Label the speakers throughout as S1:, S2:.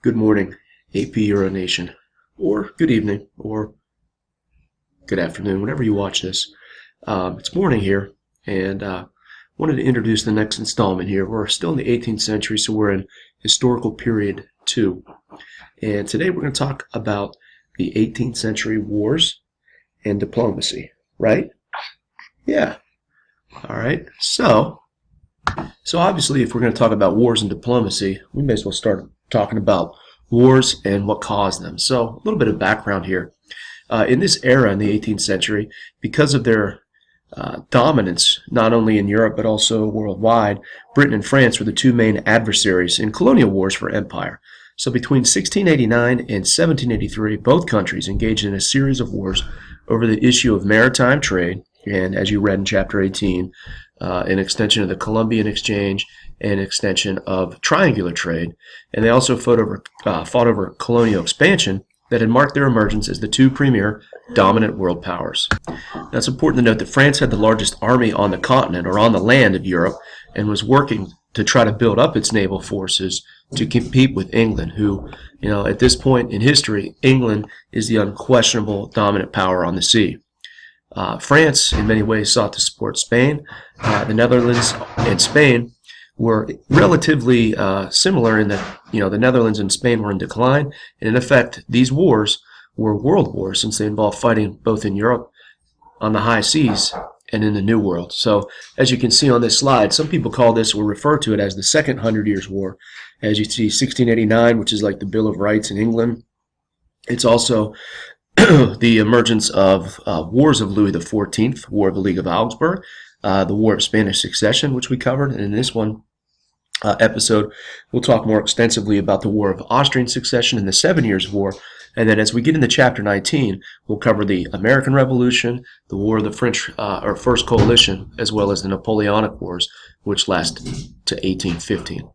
S1: Good morning, AP Euro Nation, or good evening, or good afternoon, whenever you watch this. It's morning here, and wanted to introduce the next installment here. We're still in the 18th century, so we're in historical period 2. And today we're going to talk about the 18th century wars and diplomacy, right? Yeah. All right. So obviously, if we're going to talk about wars and diplomacy, we may as well start talking about wars and what caused them. So a little bit of background here. In this era in the 18th century, because of their dominance, not only in Europe but also worldwide, Britain and France were the two main adversaries in colonial wars for empire. So between 1689 and 1783, both countries engaged in a series of wars over the issue of maritime trade, and as you read in Chapter 18, an extension of the Columbian Exchange, and an extension of triangular trade. And they also fought over colonial expansion that had marked their emergence as the two premier dominant world powers. Now, it's important to note that France had the largest army on the continent, or on the land of Europe, and was working to try to build up its naval forces to compete with England, who, at this point in history, England is the unquestionable dominant power on the sea. France, in many ways, sought to support Spain. The Netherlands and Spain were relatively similar in that, the Netherlands and Spain were in decline. And in effect, these wars were world wars since they involved fighting both in Europe on the high seas and in the New World. So as you can see on this slide, some people call this or refer to it as the Second Hundred Years' War. As you see, 1689, which is like the Bill of Rights in England. It's also the emergence of wars of Louis XIV, War of the League of Augsburg, the War of Spanish Succession, which we covered. And in this episode, we'll talk more extensively about the War of Austrian Succession and the 7 Years' War. And then as we get into Chapter 19, we'll cover the American Revolution, the War of the French or First Coalition, as well as the Napoleonic Wars, which last to 1815.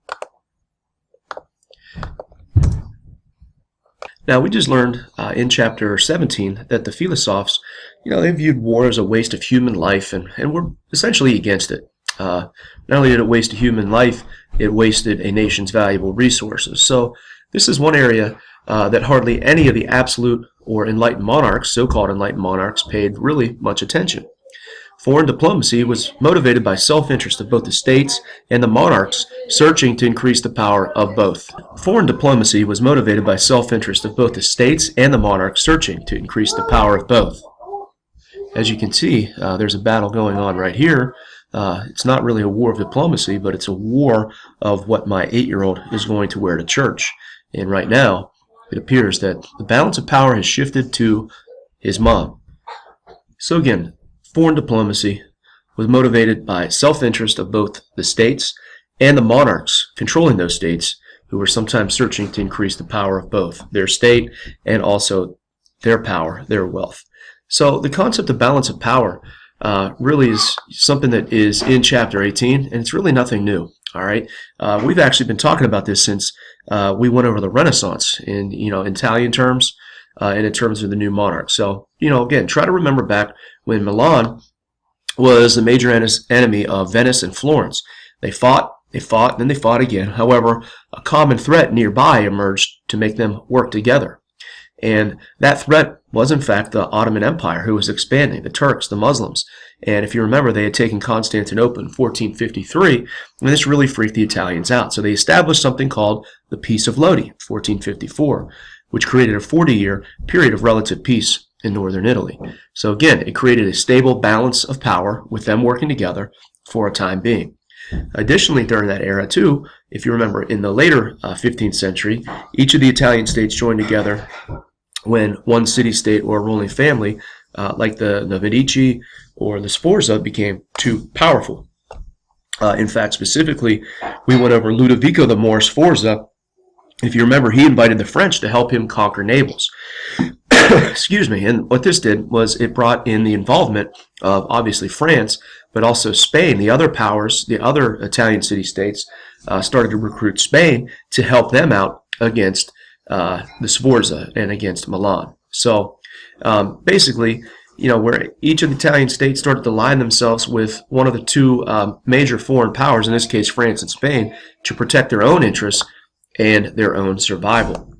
S1: Now, we just learned in Chapter 17 that the philosophes, they viewed war as a waste of human life and were essentially against it. Not only did it waste a human life, it wasted a nation's valuable resources. So this is one area that hardly any of the absolute or enlightened monarchs, so-called enlightened monarchs, paid really much attention. Foreign diplomacy was motivated by self-interest of both the states and the monarchs searching to increase the power of both. Foreign diplomacy was motivated by self-interest of both the states and the monarchs searching to increase the power of both. As you can see, there's a battle going on right here. It's not really a war of diplomacy, but it's a war of what my 8-year-old is going to wear to church. And right now, it appears that the balance of power has shifted to his mom. So again, foreign diplomacy was motivated by self-interest of both the states and the monarchs controlling those states, who were sometimes searching to increase the power of both their state and also their power, their wealth. So the concept of balance of power really is something that is in Chapter 18, and it's really nothing new. All right, we've actually been talking about this since we went over the Renaissance in Italian terms and in terms of the new monarch. So again, try to remember back when Milan was the major enemy of Venice and Florence. They fought, and then they fought again. However, a common threat nearby emerged to make them work together. And that threat was, in fact, the Ottoman Empire, who was expanding, the Turks, the Muslims. And if you remember, they had taken Constantinople in 1453, and this really freaked the Italians out. So they established something called the Peace of Lodi, 1454, which created a 40-year period of relative peace in northern Italy. So again, it created a stable balance of power with them working together for a time being. Additionally, during that era, too, if you remember, in the later 15th century, each of the Italian states joined together when one city-state or a ruling family, like the Medici or the Sforza, became too powerful. In fact, specifically, we went over Ludovico the Moor Sforza. If you remember, he invited the French to help him conquer Naples. Excuse me. And what this did was it brought in the involvement of, obviously, France, but also Spain. The other powers, the other Italian city-states, started to recruit Spain to help them out against the Sforza and against Milan. So basically, where each of the Italian states started to align themselves with one of the two major foreign powers, in this case France and Spain, to protect their own interests, and their own survival.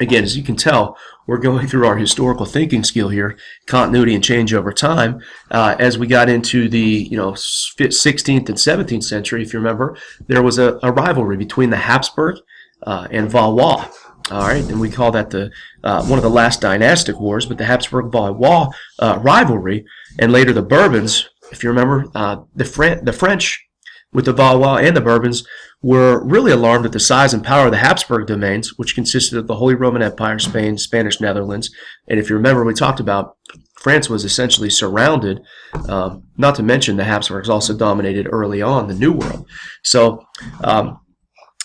S1: Again, as you can tell, we're going through our historical thinking skill here, continuity and change over time. As we got into the 16th and 17th century, if you remember, there was a rivalry between the Habsburg and Valois. All right, and we call that the one of the last dynastic wars, but the Habsburg-Valois rivalry, and later the Bourbons. If you remember, the French with the Valois and the Bourbons were really alarmed at the size and power of the Habsburg domains, which consisted of the Holy Roman Empire, Spain, Spanish Netherlands. And if you remember, we talked about France was essentially surrounded, not to mention the Habsburgs also dominated early on the New World. So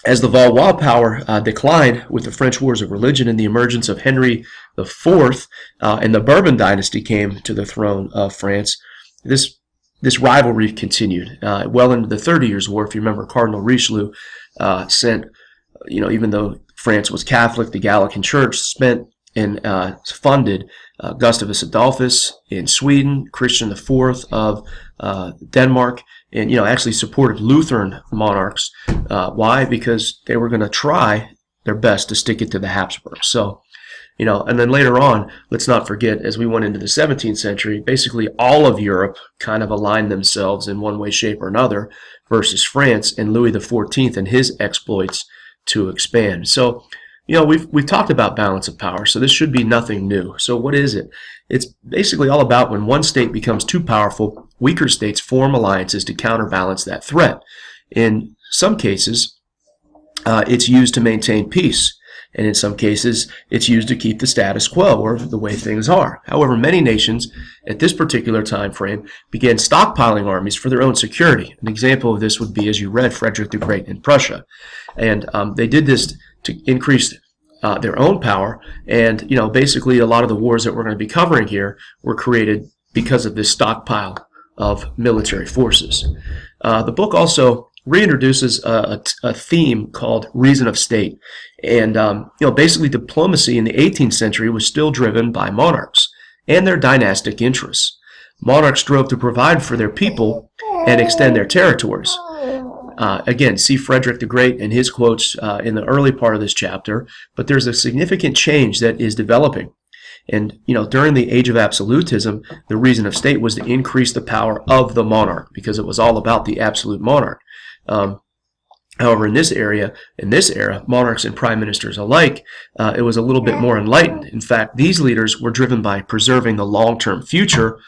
S1: as the Valois power declined with the French Wars of Religion and the emergence of Henry IV, and the Bourbon dynasty came to the throne of France, this rivalry continued well into the 30 Years' War. If you remember, Cardinal Richelieu sent, even though France was Catholic, the Gallican Church spent and funded Gustavus Adolphus in Sweden, Christian IV of Denmark, and actually supported Lutheran monarchs. Why? Because they were going to try their best to stick it to the Habsburgs. So, and then later on, let's not forget, as we went into the 17th century, basically all of Europe kind of aligned themselves in one way, shape, or another versus France and Louis XIV and his exploits to expand. So, we've talked about balance of power, so this should be nothing new. So what is it? It's basically all about when one state becomes too powerful, weaker states form alliances to counterbalance that threat. In some cases, it's used to maintain peace. And in some cases, it's used to keep the status quo, or the way things are. However, many nations at this particular time frame began stockpiling armies for their own security. An example of this would be, as you read, Frederick the Great in Prussia. And they did this to increase their own power. And, basically a lot of the wars that we're going to be covering here were created because of this stockpile of military forces. The book also reintroduces a theme called reason of state. And, basically diplomacy in the 18th century was still driven by monarchs and their dynastic interests. Monarchs strove to provide for their people and extend their territories. Again, see Frederick the Great and his quotes in the early part of this chapter, but there's a significant change that is developing. And, during the age of absolutism, the reason of state was to increase the power of the monarch because it was all about the absolute monarch. However, in this era, monarchs and prime ministers alike, it was a little bit more enlightened. In fact, these leaders were driven by preserving the long-term future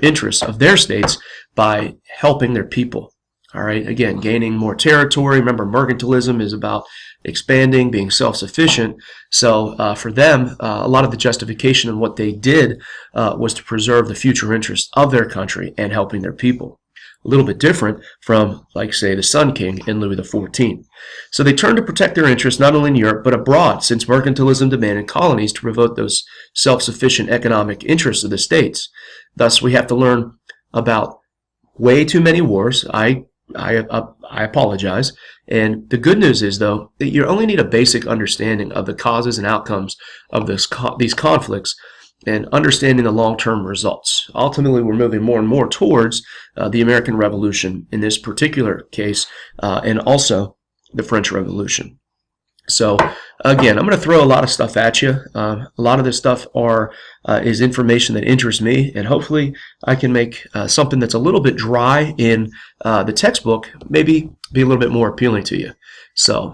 S1: interests of their states by helping their people. All right, again, gaining more territory. Remember, mercantilism is about expanding, being self-sufficient. So for them, a lot of the justification in what they did was to preserve the future interests of their country and helping their people. A little bit different from, like, say, the Sun King in Louis XIV. So they turned to protect their interests not only in Europe but abroad, since mercantilism demanded colonies to promote those self-sufficient economic interests of the states. Thus, we have to learn about way too many wars. I apologize. And the good news is, though, that you only need a basic understanding of the causes and outcomes of these conflicts and understanding the long-term results. Ultimately, we're moving more and more towards the American Revolution in this particular case, and also the French Revolution. So, again, I'm going to throw a lot of stuff at you. A lot of this stuff is information that interests me, and hopefully I can make something that's a little bit dry in the textbook maybe be a little bit more appealing to you. So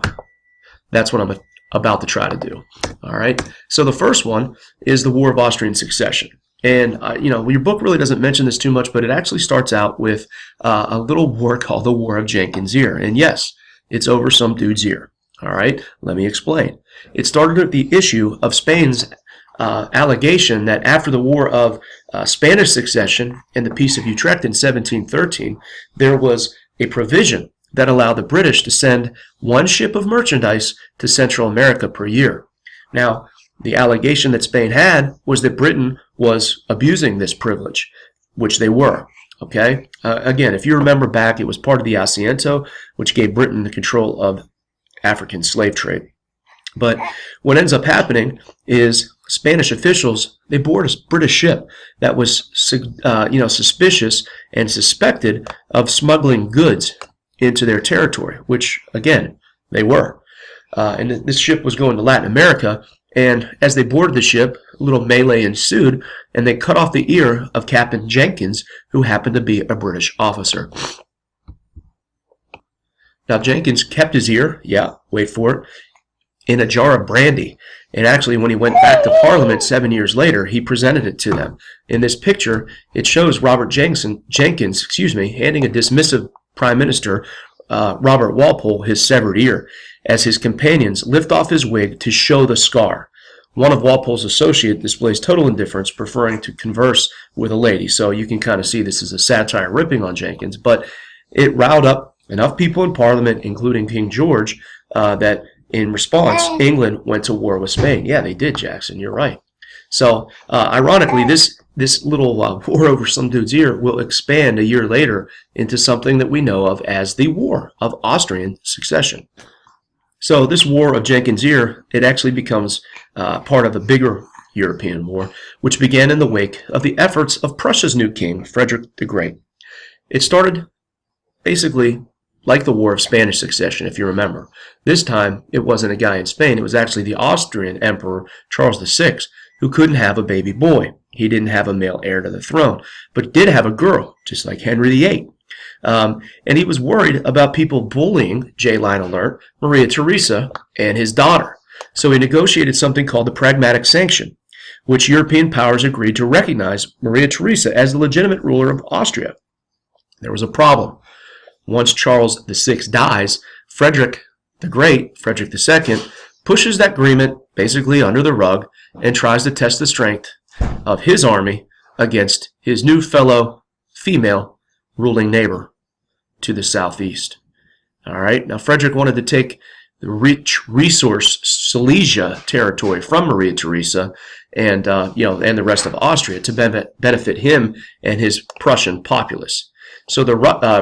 S1: that's what I'm about to try to do. All right. So the first one is the War of Austrian Succession. And, your book really doesn't mention this too much, but it actually starts out with a little war called the War of Jenkins' Ear. And yes, it's over some dude's ear. All right, let me explain. It started with the issue of Spain's allegation that after the War of Spanish Succession and the Peace of Utrecht in 1713, there was a provision that allowed the British to send one ship of merchandise to Central America per year. Now, the allegation that Spain had was that Britain was abusing this privilege, which they were. Okay? Again, if you remember back, it was part of the Asiento, which gave Britain the control of African slave trade. But what ends up happening is Spanish officials, they board a British ship that was suspicious and suspected of smuggling goods into their territory, which, again, they were. and this ship was going to Latin America. And as they boarded the ship, a little melee ensued, and they cut off the ear of Captain Jenkins, who happened to be a British officer. Now, Jenkins kept his ear, wait for it, in a jar of brandy. And actually, when he went back to Parliament 7 years later, he presented it to them. In this picture, it shows Robert Jenkins, handing a dismissive Prime Minister, Robert Walpole, his severed ear, as his companions lift off his wig to show the scar. One of Walpole's associates displays total indifference, preferring to converse with a lady. So you can kind of see this is a satire ripping on Jenkins, but it riled up enough people in Parliament, including King George, that in response, England went to war with Spain. Yeah, they did, Jackson. You're right. So, ironically, this little war over some dude's ear will expand a year later into something that we know of as the War of Austrian Succession. So this War of Jenkins' ear, it actually becomes part of a bigger European war, which began in the wake of the efforts of Prussia's new king, Frederick the Great. It started basically like the War of Spanish Succession, if you remember. This time, it wasn't a guy in Spain. It was actually the Austrian Emperor Charles VI, who couldn't have a baby boy. He didn't have a male heir to the throne, but did have a girl, just like Henry VIII. And he was worried about people bullying, J-line alert, Maria Theresa and his daughter. So he negotiated something called the Pragmatic Sanction, which European powers agreed to recognize Maria Theresa as the legitimate ruler of Austria. There was a problem. Once Charles VI dies, Frederick the Great, Frederick II, pushes that agreement basically under the rug and tries to test the strength of his army against his new fellow female ruling neighbor to the southeast. All right, now Frederick wanted to take the rich resource Silesia territory from Maria Theresa and and the rest of Austria to benefit him and his Prussian populace. So the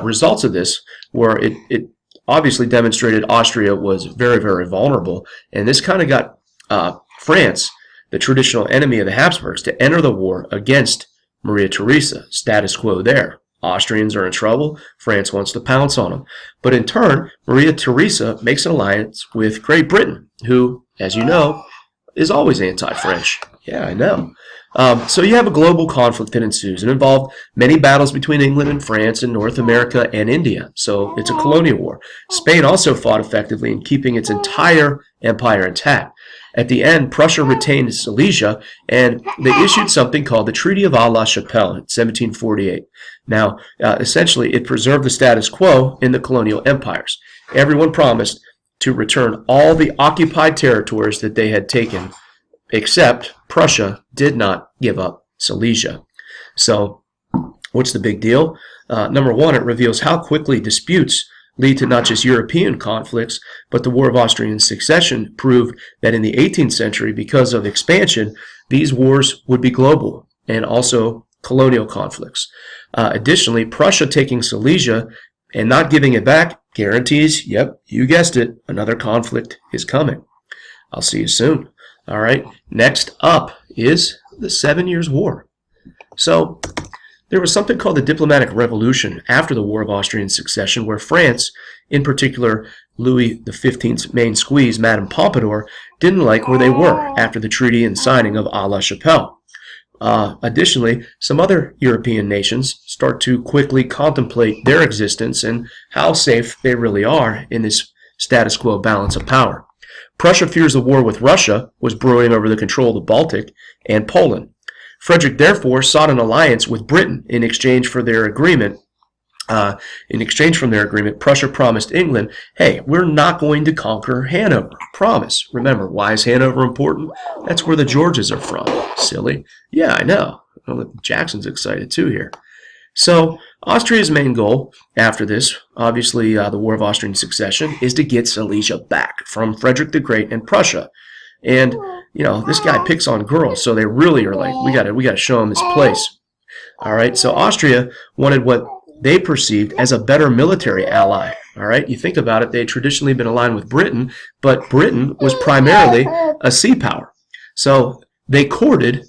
S1: results of this were it obviously demonstrated Austria was very, very vulnerable, and this kind of got France, the traditional enemy of the Habsburgs, to enter the war against Maria Theresa. Status quo there. Austrians are in trouble. France wants to pounce on them. But in turn, Maria Theresa makes an alliance with Great Britain, who, as you know, is always anti-French. Yeah, I know. So you have a global conflict that ensues and involved many battles between England and France and North America and India. So it's a colonial war. Spain also fought effectively in keeping its entire empire intact. At the end, Prussia retained Silesia, and they issued something called the Treaty of Aix-la-Chapelle in 1748. Now, essentially, it preserved the status quo in the colonial empires. Everyone promised to return all the occupied territories that they had taken, except Prussia did not give up Silesia. So, what's the big deal? Number one, it reveals how quickly disputes lead to not just European conflicts, but the War of Austrian Succession proved that in the 18th century, because of expansion, these wars would be global and also colonial conflicts. Additionally, Prussia taking Silesia and not giving it back guarantees, yep, you guessed it, another conflict is coming. I'll see you soon. All right, next up is the 7 Years' War. So, there was something called the Diplomatic Revolution after the War of Austrian Succession, where France, in particular Louis XV's main squeeze, Madame Pompadour, didn't like where they were after the treaty and signing of Aix-la-Chapelle. Additionally, some other European nations start to quickly contemplate their existence and how safe they really are in this status quo balance of power. Prussia fears the war with Russia was brewing over the control of the Baltic and Poland. Frederick therefore sought an alliance with Britain in exchange for their agreement. Prussia promised England, hey, we're not going to conquer Hanover. Promise. Remember, why is Hanover important? That's where the Georges are from. Silly. Yeah, I know. Well, Jackson's excited too here. So, Austria's main goal after this, obviously the War of Austrian Succession, is to get Silesia back from Frederick the Great and Prussia. And, this guy picks on girls, so they really are like, we gotta show him his place. All right, so Austria wanted what they perceived as a better military ally. All right, you think about it, they had traditionally been aligned with Britain, but Britain was primarily a sea power. So they courted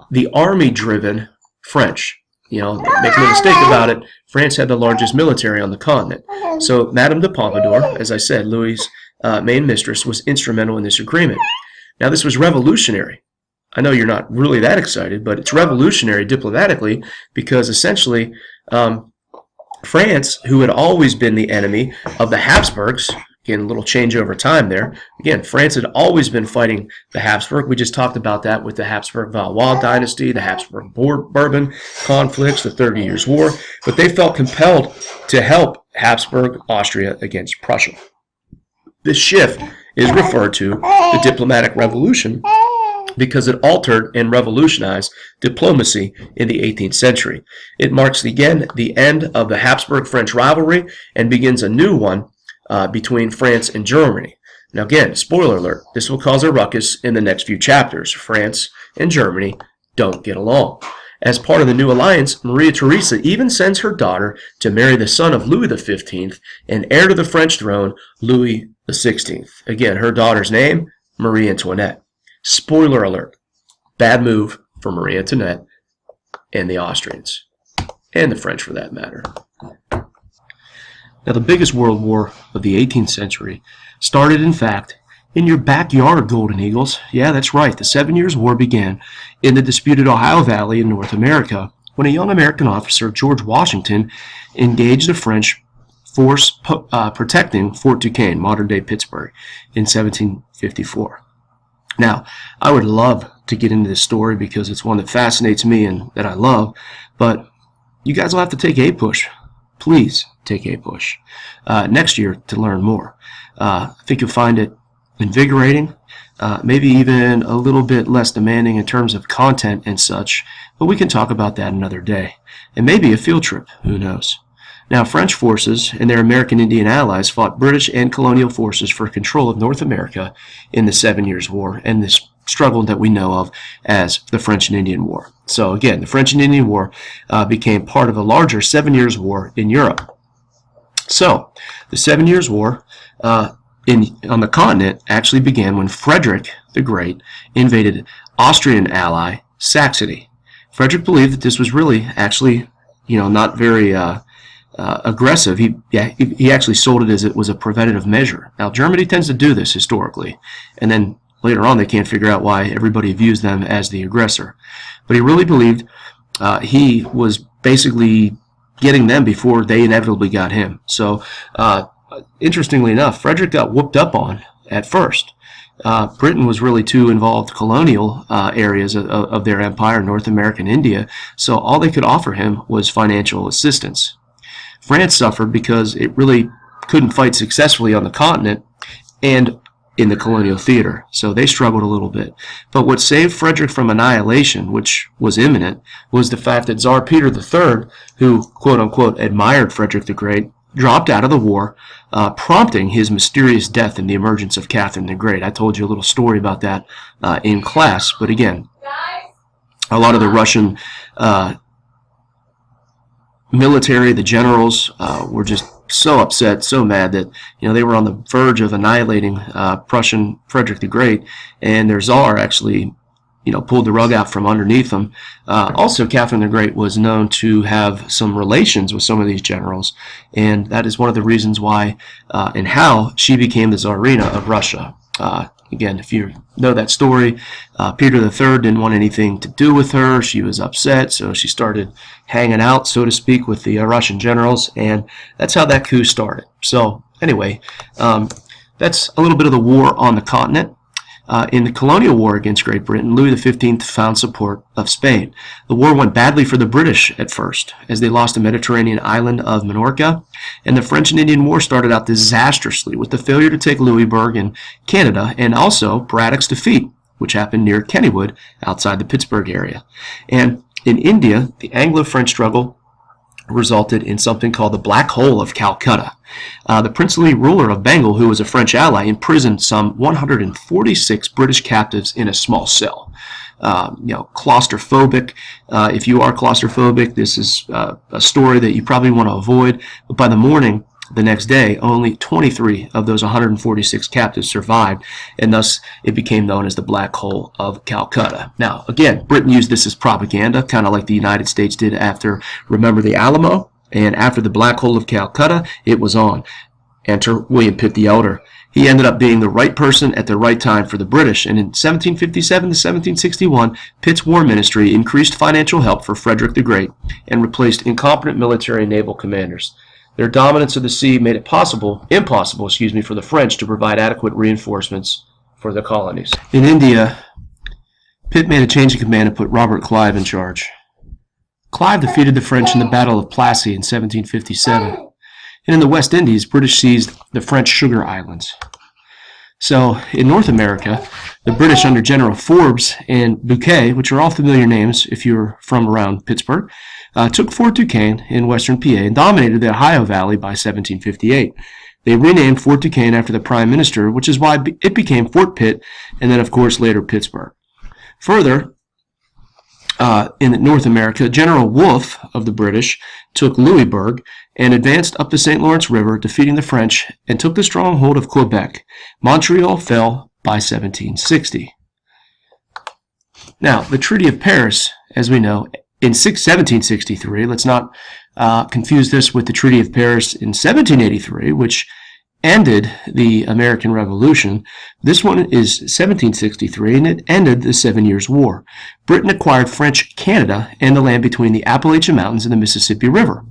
S1: the army-driven French. Make no mistake about it, France had the largest military on the continent. So Madame de Pompadour, as I said, Louis' main mistress, was instrumental in this agreement. Now, this was revolutionary. I know you're not really that excited, but it's revolutionary diplomatically because essentially France, who had always been the enemy of the Habsburgs, again, a little change over time there. Again, France had always been fighting the Habsburg. We just talked about that with the Habsburg-Valois dynasty, the Habsburg-Bourbon conflicts, the 30 Years' War. But they felt compelled to help Habsburg Austria against Prussia. This shift is referred to the diplomatic revolution because it altered and revolutionized diplomacy in the 18th century. It marks, again, the end of the Habsburg-French rivalry and begins a new one between France and Germany. Now again, spoiler alert, this will cause a ruckus in the next few chapters. France and Germany don't get along. As part of the new alliance, Maria Theresa even sends her daughter to marry the son of Louis XV and heir to the French throne, Louis XVI. Again, her daughter's name, Marie Antoinette. Spoiler alert, bad move for Marie Antoinette and the Austrians, and the French for that matter. Now, the biggest world war of the 18th century started, in fact, in your backyard, Golden Eagles. Yeah, that's right. The 7 Years' War began in the disputed Ohio Valley in North America when a young American officer, George Washington, engaged the French force protecting Fort Duquesne, modern-day Pittsburgh, in 1754. Now, I would love to get into this story because it's one that fascinates me and that I love, but you guys will have to take APUSH. Please take APUSH next year to learn more. I think you'll find it invigorating, maybe even a little bit less demanding in terms of content and such, but we can talk about that another day. And maybe a field trip, who knows. Now, French forces and their American Indian allies fought British and colonial forces for control of North America in the 7 Years' War and this struggle that we know of as the French and Indian War. So again, the French and Indian War became part of a larger 7 Years' War in Europe. So, the 7 Years' War on the continent actually began when Frederick the Great invaded Austrian ally Saxony. Frederick believed that this was really actually, not very aggressive. He actually sold it as it was a preventative measure. Now, Germany tends to do this historically, and then later on they can't figure out why everybody views them as the aggressor. But he really believed he was basically getting them before they inevitably got him. So, interestingly enough, Frederick got whooped up on at first. Britain was really too involved colonial areas of their empire, North America and India, so all they could offer him was financial assistance. France suffered because it really couldn't fight successfully on the continent and in the colonial theater, so they struggled a little bit. But what saved Frederick from annihilation, which was imminent, was the fact that Tsar Peter III, who quote-unquote admired Frederick the Great, dropped out of the war, prompting his mysterious death and the emergence of Catherine the Great. I told you a little story about that in class, but again, a lot of the Russian military, the generals, were just so upset, so mad that they were on the verge of annihilating Prussian Frederick the Great, and their Tsar actually pulled the rug out from underneath them. Also, Catherine the Great was known to have some relations with some of these generals, and that is one of the reasons why and how she became the Tsarina of Russia. Again, if you know that story, Peter III didn't want anything to do with her. She was upset, so she started hanging out, so to speak, with the Russian generals, and that's how that coup started. So anyway, that's a little bit of the war on the continent. In the colonial war against Great Britain, Louis XV found support of Spain. The war went badly for the British at first, as they lost the Mediterranean island of Minorca, and the French and Indian War started out disastrously with the failure to take Louisbourg in Canada, and also Braddock's defeat, which happened near Kennywood, outside the Pittsburgh area. And in India, the Anglo-French struggle resulted in something called the Black Hole of Calcutta. The princely ruler of Bengal, who was a French ally, imprisoned some 146 British captives in a small cell. Claustrophobic. If you are claustrophobic, this is a story that you probably want to avoid. But by the morning, the next day, only 23 of those 146 captives survived, and thus it became known as the Black Hole of Calcutta. Now, again, Britain used this as propaganda, kind of like the United States did after Remember the Alamo, and after the Black Hole of Calcutta, it was on. Enter William Pitt the Elder. He ended up being the right person at the right time for the British, and in 1757 to 1761, Pitt's war ministry increased financial help for Frederick the Great and replaced incompetent military and naval commanders. Their dominance of the sea made it impossible, for the French to provide adequate reinforcements for the colonies. In India, Pitt made a change of command and put Robert Clive in charge. Clive defeated the French in the Battle of Plassey in 1757. And in the West Indies, British seized the French Sugar Islands. So, in North America, the British under General Forbes and Bouquet, which are all familiar names if you're from around Pittsburgh, took Fort Duquesne in western PA and dominated the Ohio Valley by 1758. They renamed Fort Duquesne after the Prime Minister, which is why it became Fort Pitt, and then, of course, later Pittsburgh. Further, in North America, General Wolfe of the British took Louisburg and advanced up the St. Lawrence River, defeating the French, and took the stronghold of Quebec. Montreal fell by 1760. Now, the Treaty of Paris, as we know, in 1763, let's not confuse this with the Treaty of Paris in 1783, which ended the American Revolution. This one is 1763, and it ended the 7 Years' War. Britain acquired French Canada and the land between the Appalachian Mountains and the Mississippi River.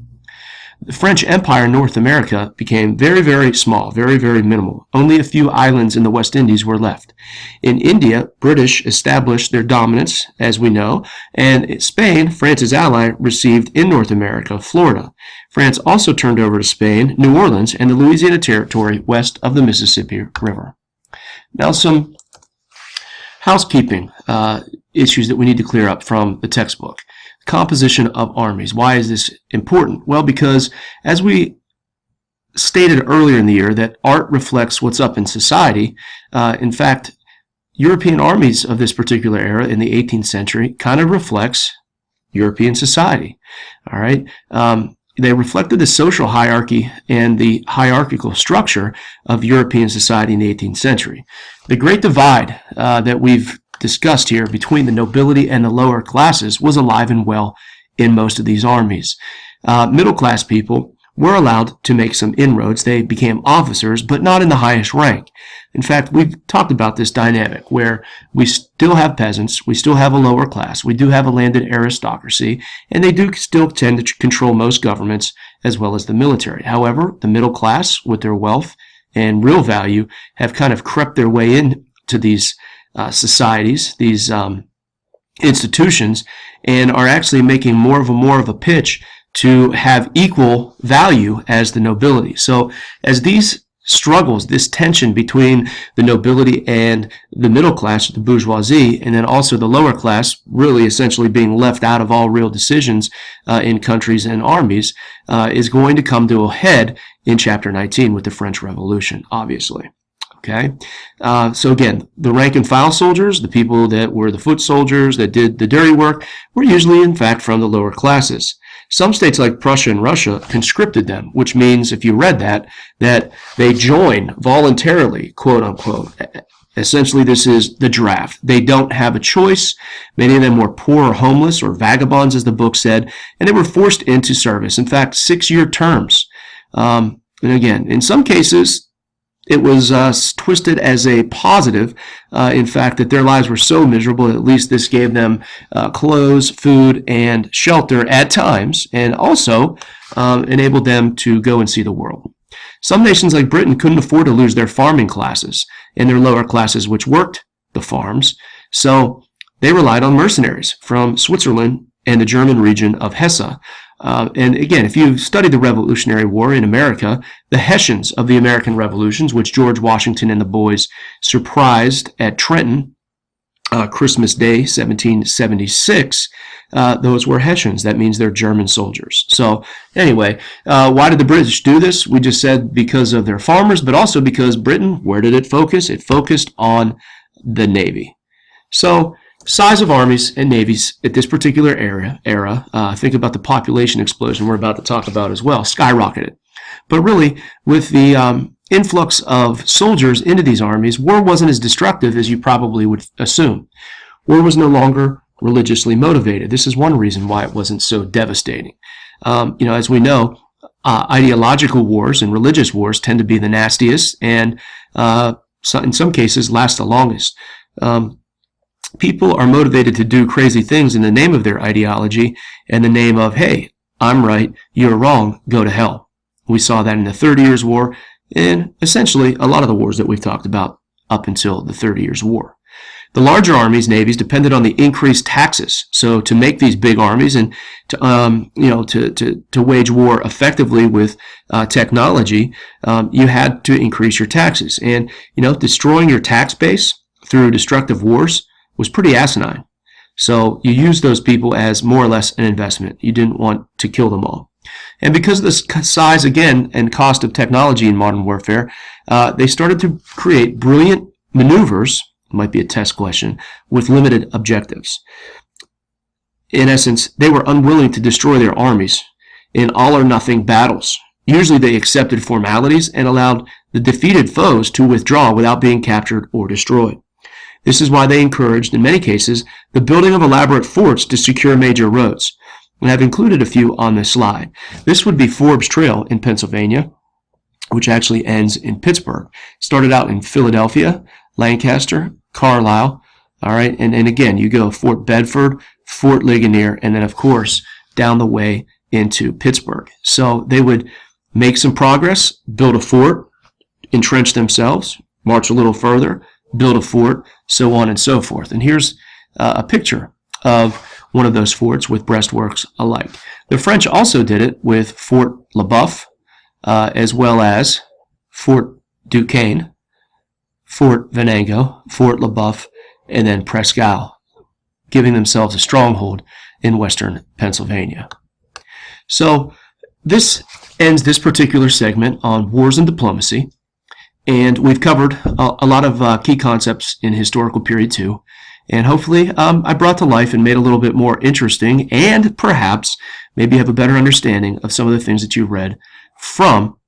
S1: The French Empire in North America became very, very small, very, very minimal. Only a few islands in the West Indies were left. In India, British established their dominance, as we know, and Spain, France's ally, received in North America, Florida. France also turned over to Spain, New Orleans, and the Louisiana Territory west of the Mississippi River. Now, some housekeeping issues that we need to clear up from the textbook. Composition of armies. Why is this important? Well, because as we stated earlier in the year that art reflects what's up in society, in fact, European armies of this particular era in the 18th century kind of reflects European society. All right. They reflected the social hierarchy and the hierarchical structure of European society in the 18th century. The Great Divide that we've discussed here between the nobility and the lower classes was alive and well in most of these armies. Middle class people were allowed to make some inroads. They became officers, but not in the highest rank. In fact, we've talked about this dynamic where we still have peasants, we still have a lower class, we do have a landed aristocracy, and they do still tend to control most governments as well as the military. However, the middle class, with their wealth and real value, have kind of crept their way into these societies, these institutions, and are actually making more of a pitch to have equal value as the nobility. So as these struggles, this tension between the nobility and the middle class, the bourgeoisie, and then also the lower class really essentially being left out of all real decisions in countries and armies, is going to come to a head in Chapter 19 with the French Revolution, obviously. Okay, so again, the rank and file soldiers, the people that were the foot soldiers that did the dirty work, were usually, in fact, from the lower classes. Some states like Prussia and Russia conscripted them, which means, if you read that they join voluntarily, quote unquote. Essentially, this is the draft. They don't have a choice. Many of them were poor or homeless or vagabonds, as the book said, and they were forced into service. In fact, 6-year terms. And again, in some cases, it was twisted as a positive, in fact, that their lives were so miserable that at least this gave them clothes, food, and shelter at times, and also enabled them to go and see the world. Some nations like Britain couldn't afford to lose their farming classes and their lower classes, which worked the farms, so they relied on mercenaries from Switzerland and the German region of Hesse. And again, if you study the Revolutionary War in America, the Hessians of the American Revolutions, which George Washington and the boys surprised at Trenton, Christmas Day, 1776, those were Hessians. That means they're German soldiers. So anyway, why did the British do this? We just said because of their farmers, but also because Britain, where did it focus? It focused on the Navy. So size of armies and navies at this particular era, think about the population explosion we're about to talk about as well, skyrocketed. But really, with the influx of soldiers into these armies, war wasn't as destructive as you probably would assume. War was no longer religiously motivated. This is one reason why it wasn't so devastating. As we know, Ideological wars and religious wars tend to be the nastiest and in some cases last the longest. People are motivated to do crazy things in the name of their ideology, in the name of, hey, I'm right, you're wrong, go to hell. We saw that in the 30 Years' War and essentially a lot of the wars that we've talked about up until the 30 Years' War. The larger armies, navies, depended on the increased taxes. So to make these big armies and to wage war effectively with technology, you had to increase your taxes. And destroying your tax base through destructive wars was pretty asinine. So you used those people as more or less an investment. You didn't want to kill them all. And because of the size, again, and cost of technology in modern warfare, they started to create brilliant maneuvers, might be a test question, with limited objectives. In essence, they were unwilling to destroy their armies in all-or-nothing battles. Usually they accepted formalities and allowed the defeated foes to withdraw without being captured or destroyed. This is why they encouraged, in many cases, the building of elaborate forts to secure major roads. And I've included a few on this slide. This would be Forbes Trail in Pennsylvania, which actually ends in Pittsburgh. Started out in Philadelphia, Lancaster, Carlisle, all right, and again, you go Fort Bedford, Fort Ligonier, and then, of course, down the way into Pittsburgh. So they would make some progress, build a fort, entrench themselves, march a little further, build a fort, so on and so forth. And here's a picture of one of those forts with breastworks alike. The French also did it with Fort LeBoeuf, as well as Fort Duquesne, Fort Venango, Fort LeBoeuf, and then Presqu'Isle, giving themselves a stronghold in western Pennsylvania. So this ends this particular segment on wars and diplomacy, and we've covered a lot of key concepts in historical period 2, and hopefully I brought to life and made a little bit more interesting, and perhaps maybe have a better understanding of some of the things that you read from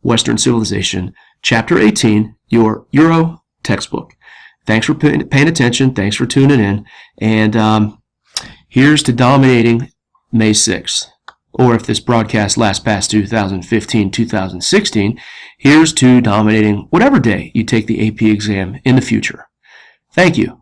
S1: Western Civilization, Chapter 18, your Euro textbook. Thanks for paying attention. Thanks for tuning in. And here's to dominating May 6th. Or if this broadcast lasts past 2015, 2016, here's to dominating whatever day you take the AP exam in the future. Thank you.